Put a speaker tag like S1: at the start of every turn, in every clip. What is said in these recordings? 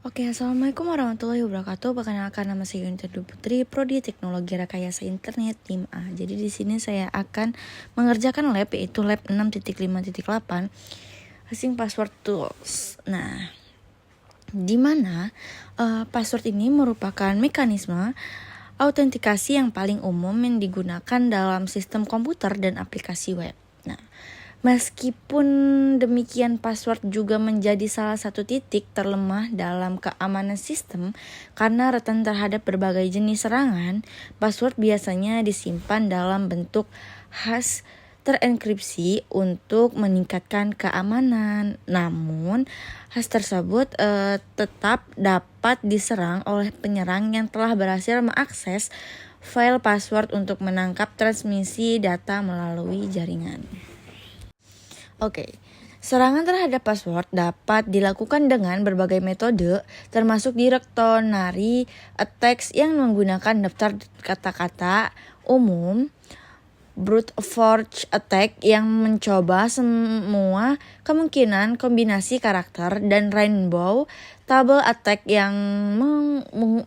S1: Oke, assalamualaikum warahmatullahi wabarakatuh. Perkenalkan, nama saya Yunita Dwi Putri, Prodi Teknologi Rekayasa Internet Tim A. Jadi di sini saya akan mengerjakan lab, yaitu lab 6.5.8 Hasing Password Tools. Nah, di mana password ini merupakan mekanisme autentikasi yang paling umum yang digunakan dalam sistem komputer dan aplikasi web. Nah, meskipun demikian, password juga menjadi salah satu titik terlemah dalam keamanan sistem karena rentan terhadap berbagai jenis serangan. Password biasanya disimpan dalam bentuk hash terenkripsi untuk meningkatkan keamanan. Namun, hash tersebut tetap dapat diserang oleh penyerang yang telah berhasil mengakses file password untuk menangkap transmisi data melalui jaringan. Oke, serangan terhadap password dapat dilakukan dengan berbagai metode, termasuk directory attacks yang menggunakan daftar kata-kata umum, brute force attack yang mencoba semua kemungkinan kombinasi karakter, dan rainbow table attack yang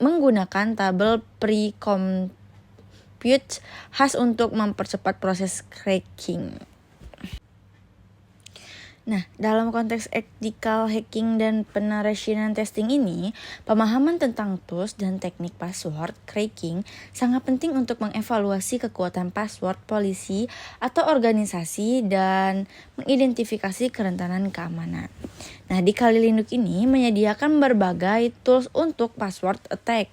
S1: menggunakan tabel pre-compute khas untuk mempercepat proses cracking. Nah, dalam konteks ethical hacking dan penetration testing ini, pemahaman tentang tools dan teknik password cracking sangat penting untuk mengevaluasi kekuatan password polisi atau organisasi dan mengidentifikasi kerentanan keamanan. Nah, di Kali Linux ini menyediakan berbagai tools untuk password attack,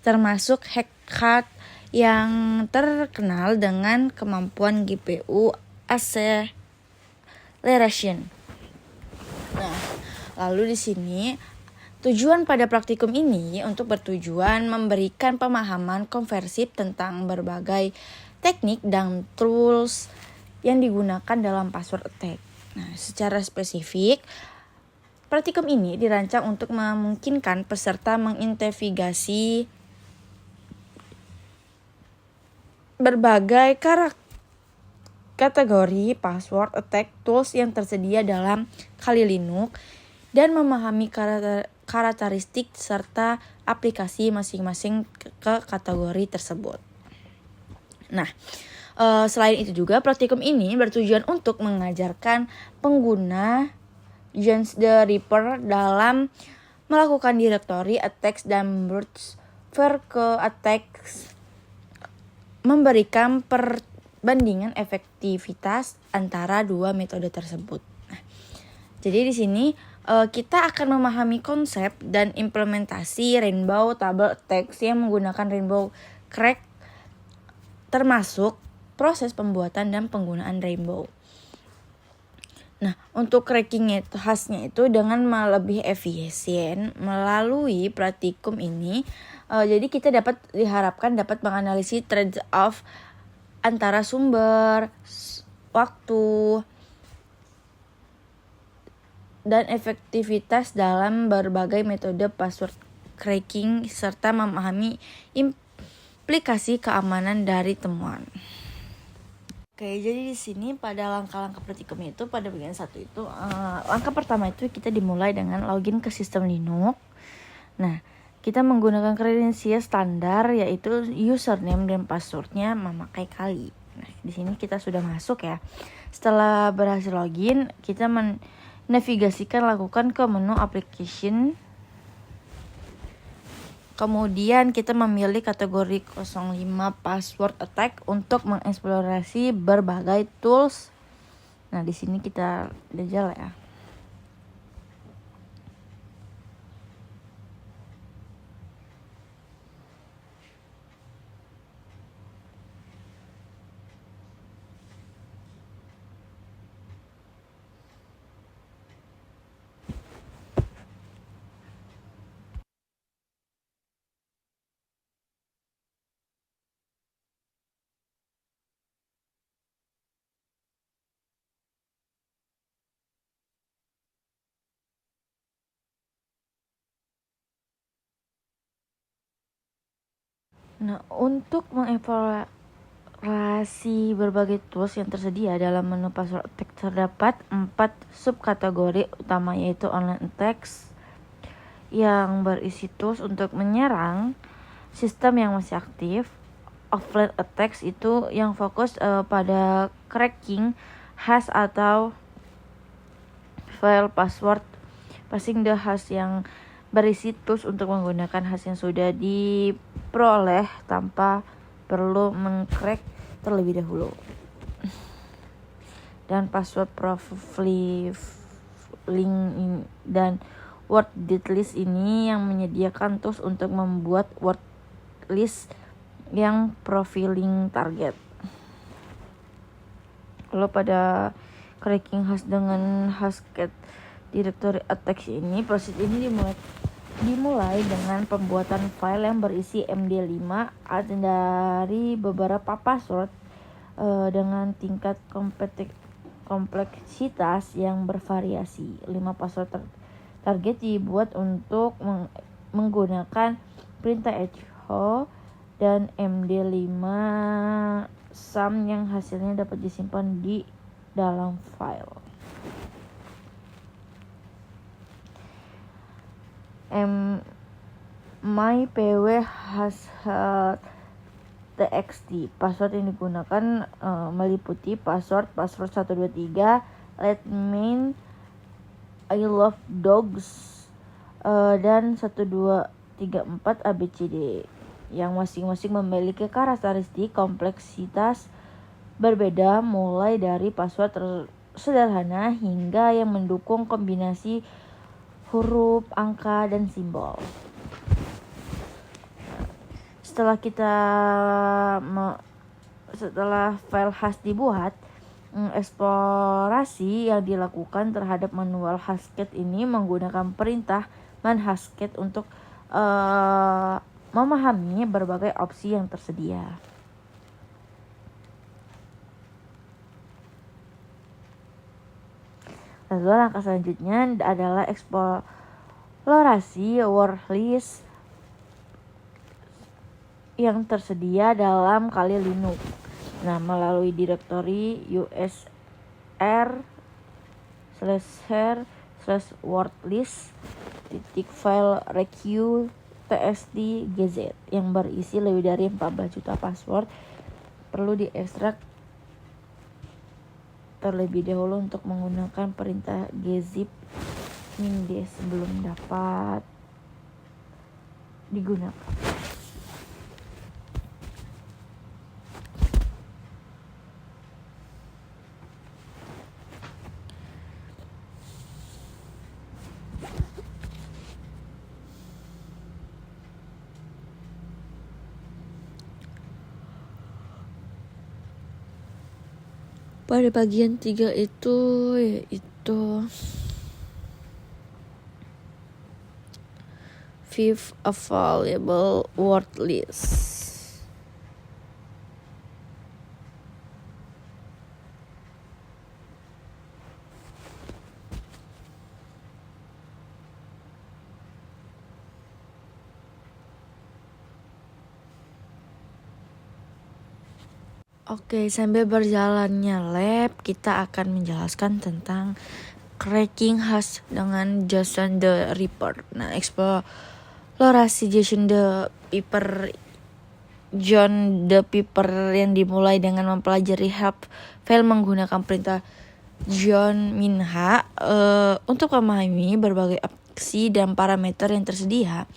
S1: termasuk Hackath yang terkenal dengan kemampuan GPU acceleration. Nah, lalu di sini tujuan pada praktikum ini untuk bertujuan memberikan pemahaman konversif tentang berbagai teknik dan tools yang digunakan dalam password attack. Nah, secara spesifik, praktikum ini dirancang untuk memungkinkan peserta menginvestigasi berbagai kategori password attack tools yang tersedia dalam Kali Linux dan memahami karakteristik serta aplikasi masing-masing ke kategori tersebut. Nah, selain itu juga praktikum ini bertujuan untuk mengajarkan pengguna James the Ripper dalam melakukan directory attacks dan brute force attacks, memberikan bandingan efektivitas antara dua metode tersebut. Nah, jadi di sini kita akan memahami konsep dan implementasi rainbow table attacks yang menggunakan rainbow crack, termasuk proses pembuatan dan penggunaan rainbow. Nah, untuk crackingnya itu khasnya itu dengan lebih efisien melalui praktikum ini. Jadi kita diharapkan dapat menganalisis trade-off antara sumber, waktu, dan efektivitas dalam berbagai metode password cracking serta memahami implikasi keamanan dari temuan. Oke, jadi di sini pada langkah-langkah praktikum itu pada bagian 1 itu langkah pertama itu kita dimulai dengan login ke sistem Linux. Nah, kita menggunakan kredensial standar yaitu username dan passwordnya memakai Kali. Nah, di sini kita sudah masuk ya. Setelah berhasil login, kita menavigasikan lakukan ke menu application. Kemudian kita memilih kategori 05 password attack untuk mengeksplorasi berbagai tools. Nah, di sini kita jajal ya. Nah, untuk mengevaluasi berbagai tools yang tersedia dalam menu password attack terdapat 4 subkategori utama, yaitu online attacks yang berisi tools untuk menyerang sistem yang masih aktif. Offline attacks itu yang fokus pada cracking hash atau file password, passing the hash yang berisi tools untuk menggunakan hash yang sudah diperoleh tanpa perlu mengcrack terlebih dahulu. Dan password profiling dan word list ini yang menyediakan tools untuk membuat word list yang profiling target. Kalau pada cracking hash dengan Hashcat directory attacks ini, proses ini dimulai dengan pembuatan file yang berisi MD5 dari beberapa password dengan tingkat kompleksitas yang bervariasi. 5 password target dibuat untuk menggunakan perintah echo dan MD5 sum yang hasilnya dapat disimpan di dalam file. mypw txt password yang digunakan meliputi password 123 let main I love dogs dan 1234 abcd yang masing-masing memiliki karakteristik kompleksitas berbeda, mulai dari password sederhana hingga yang mendukung kombinasi huruf, angka, dan simbol. Setelah file hash dibuat, eksplorasi yang dilakukan terhadap manual Hashcat ini menggunakan perintah man Hashcat untuk memahami berbagai opsi yang tersedia. Lalu langkah selanjutnya adalah eksplorasi word list yang tersedia dalam Kali Linux. Nah, melalui direktori usr/wordlist file req txt gz yang berisi lebih dari 14 juta password perlu diekstrak terlebih dahulu untuk menggunakan perintah gzip -d sebelum dapat digunakan. Pada bagian 3 itu yaitu fifth available word list. Oke, sambil berjalannya lab, kita akan menjelaskan tentang cracking hash dengan Jason the Ripper. Nah, eksplorasi Jason the Ripper John the Ripper yang dimulai dengan mempelajari help file menggunakan perintah John Minha untuk memahami berbagai opsi dan parameter yang tersedia.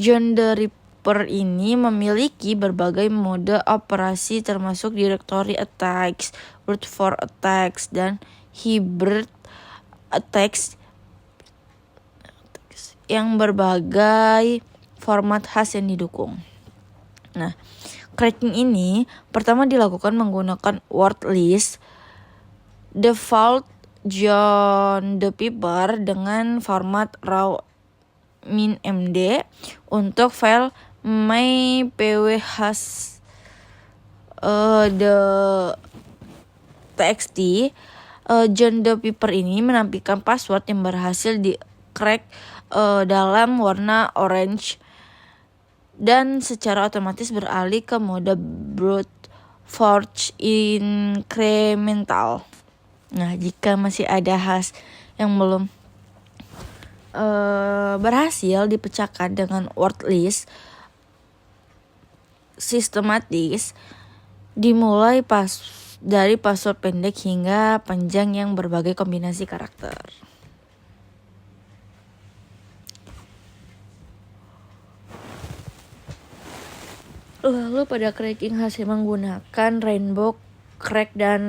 S1: John the Ripper ini memiliki berbagai mode operasi termasuk directory attacks, brute force attacks, dan hybrid attacks yang berbagai format hash yang didukung. Nah, cracking ini pertama dilakukan menggunakan word list default John the Ripper dengan format raw -md untuk file mypw hash txt. John the Ripper ini menampilkan password yang berhasil di-crack dalam warna orange dan secara otomatis beralih ke mode brute force incremental. Nah, jika masih ada hash yang belum berhasil dipecahkan dengan word list sistematis, dimulai dari password pendek hingga panjang yang berbagai kombinasi karakter. Lalu pada cracking hasil menggunakan Rainbow Crack dan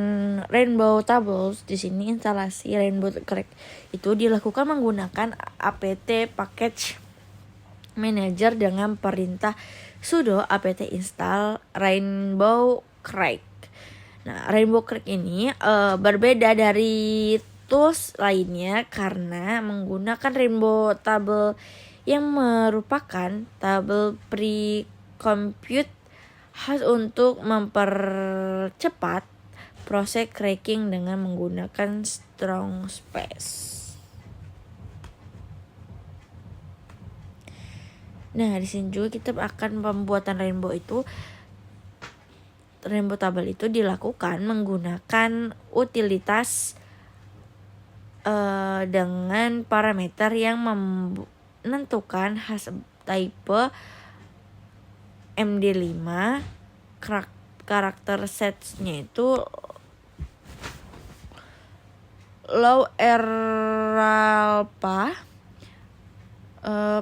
S1: Rainbow Tables. Di sini instalasi Rainbow Crack itu dilakukan menggunakan apt package manager dengan perintah sudo apt install Rainbow Crack. Nah, Rainbow Crack ini berbeda dari tools lainnya karena menggunakan Rainbow Table yang merupakan tabel pre-compute khas untuk mempercepat proses cracking dengan menggunakan strong space. Nah, di sini juga kita akan pembuatan Rainbow Table itu dilakukan menggunakan utilitas dengan parameter yang menentukan hash type MD5, karakter setsnya itu low alpha,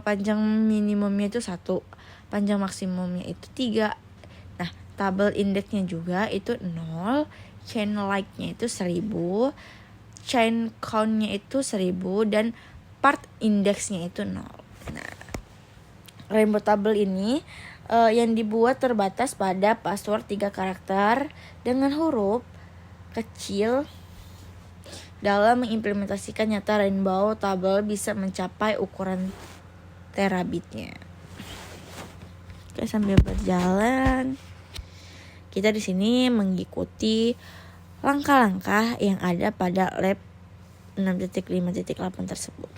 S1: panjang minimumnya itu 1, panjang maksimumnya itu 3. Nah, tabel indeksnya juga itu 0, chain length-nya itu 1000, chain count-nya itu 1000, dan part indeksnya itu 0. Nah, Rainbow Table ini yang dibuat terbatas pada password 3 karakter dengan huruf kecil. Dalam mengimplementasikan nyata, Rainbow Table bisa mencapai ukuran terabitnya. Oke, sambil berjalan, kita di sini mengikuti langkah-langkah yang ada pada lab 6.5.8 tersebut.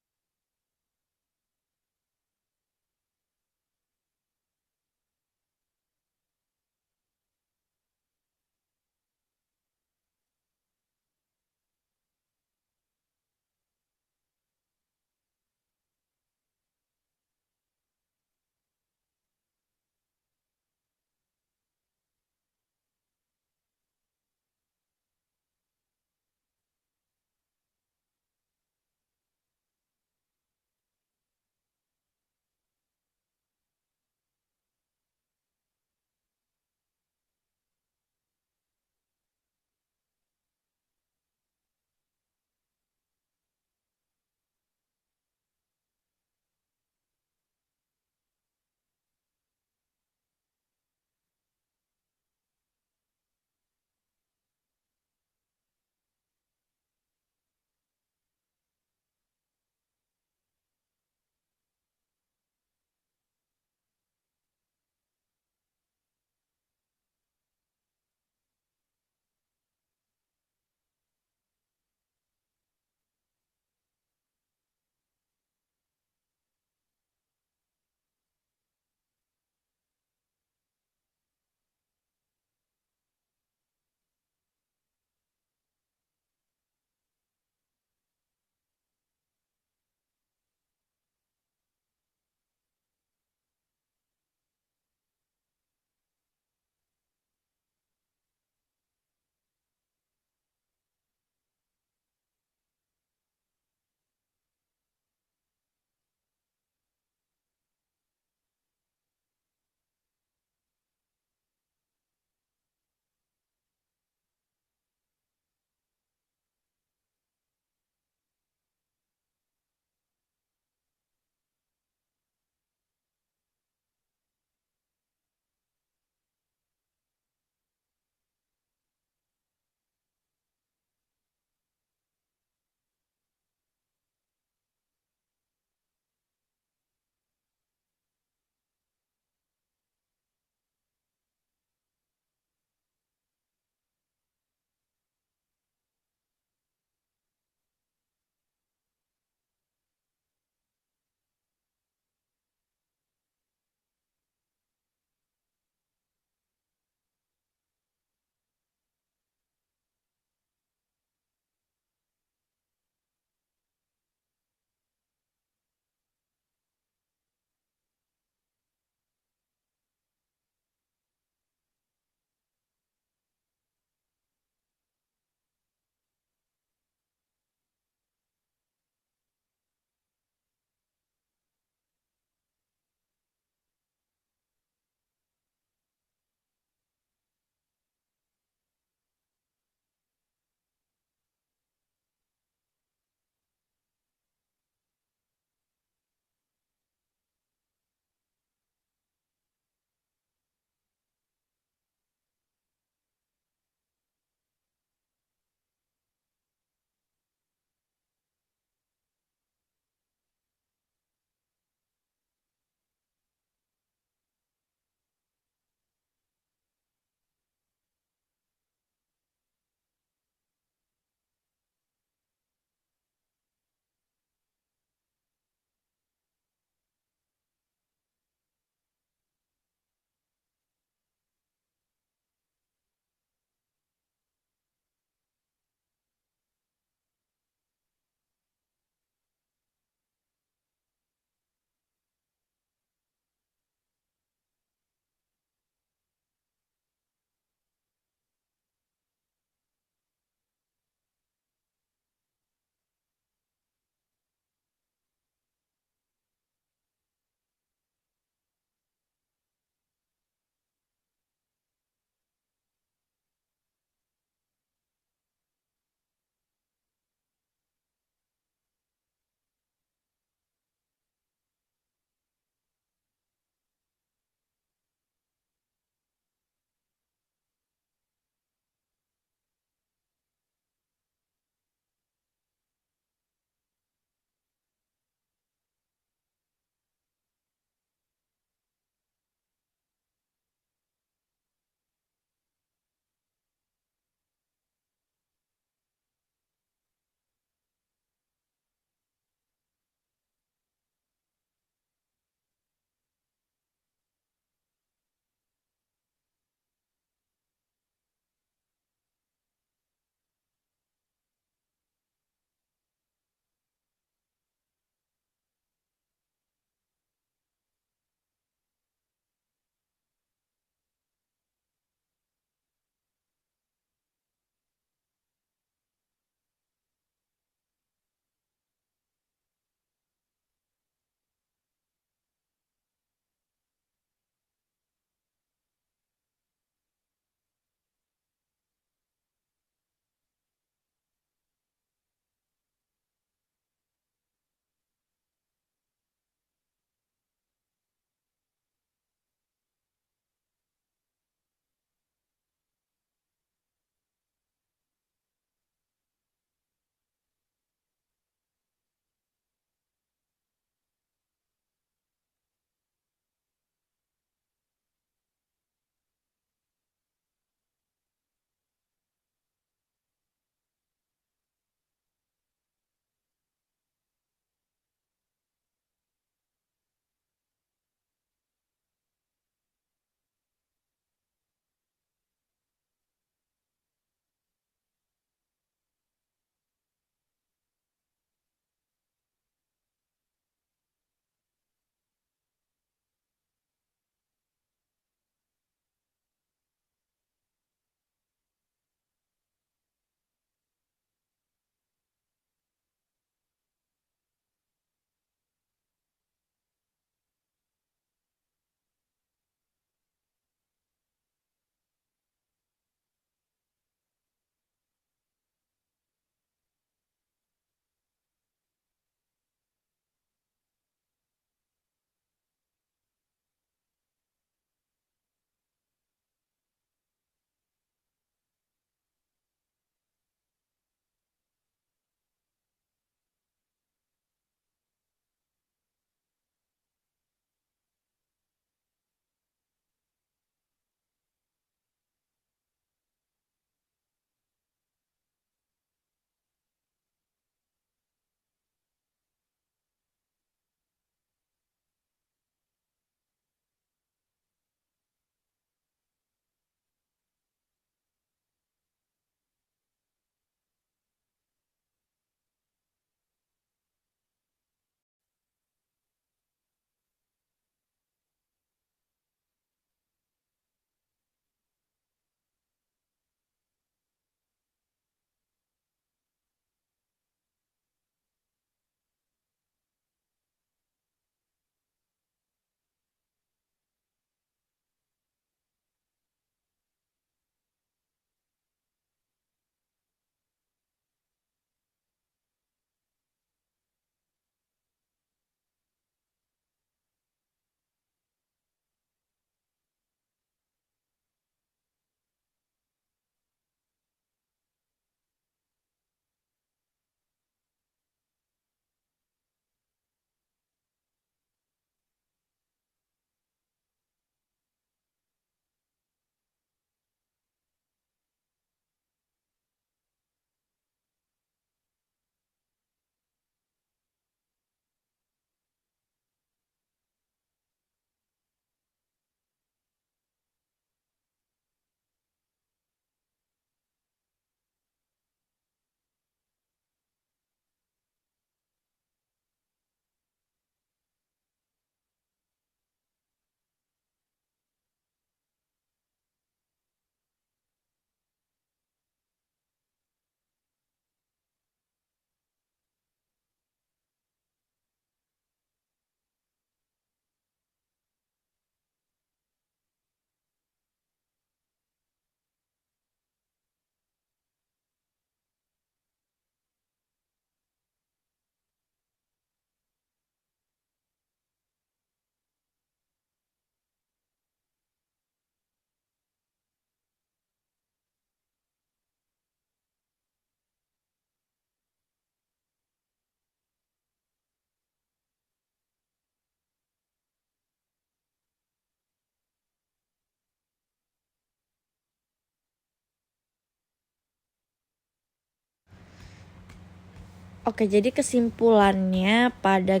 S1: Oke, jadi kesimpulannya pada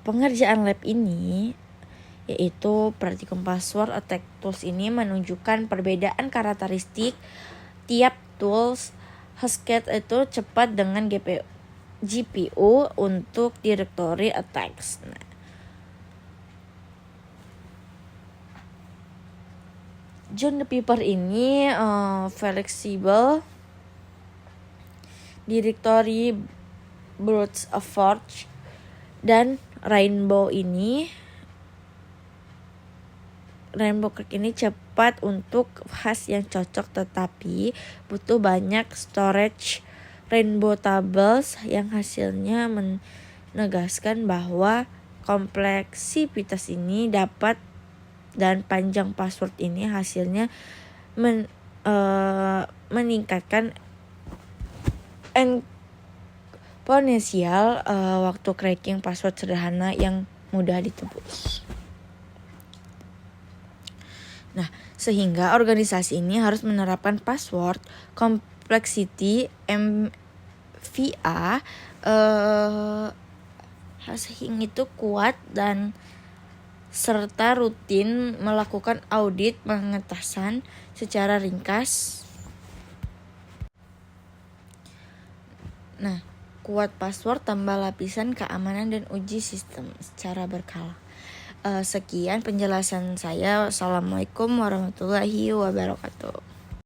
S1: pengerjaan lab ini yaitu Practicum Password Attack Tools ini menunjukkan perbedaan karakteristik tiap tools. Hashcat itu cepat dengan GPU untuk directory attacks. John the Paper ini flexible directory brute force, dan Rainbow Crack ini cepat untuk hash yang cocok, tetapi butuh banyak storage. Rainbow Tables yang hasilnya menegaskan bahwa kompleksitas ini dapat dan panjang password ini hasilnya meningkatkan eksponensial waktu cracking password sederhana yang mudah ditebus. Nah, sehingga organisasi ini harus menerapkan password complexity MVA hashing itu kuat dan serta rutin melakukan audit pengetasan secara ringkas. Nah, kuat password tambah lapisan keamanan dan uji sistem secara berkala. Sekian penjelasan saya. Assalamualaikum warahmatullahi wabarakatuh.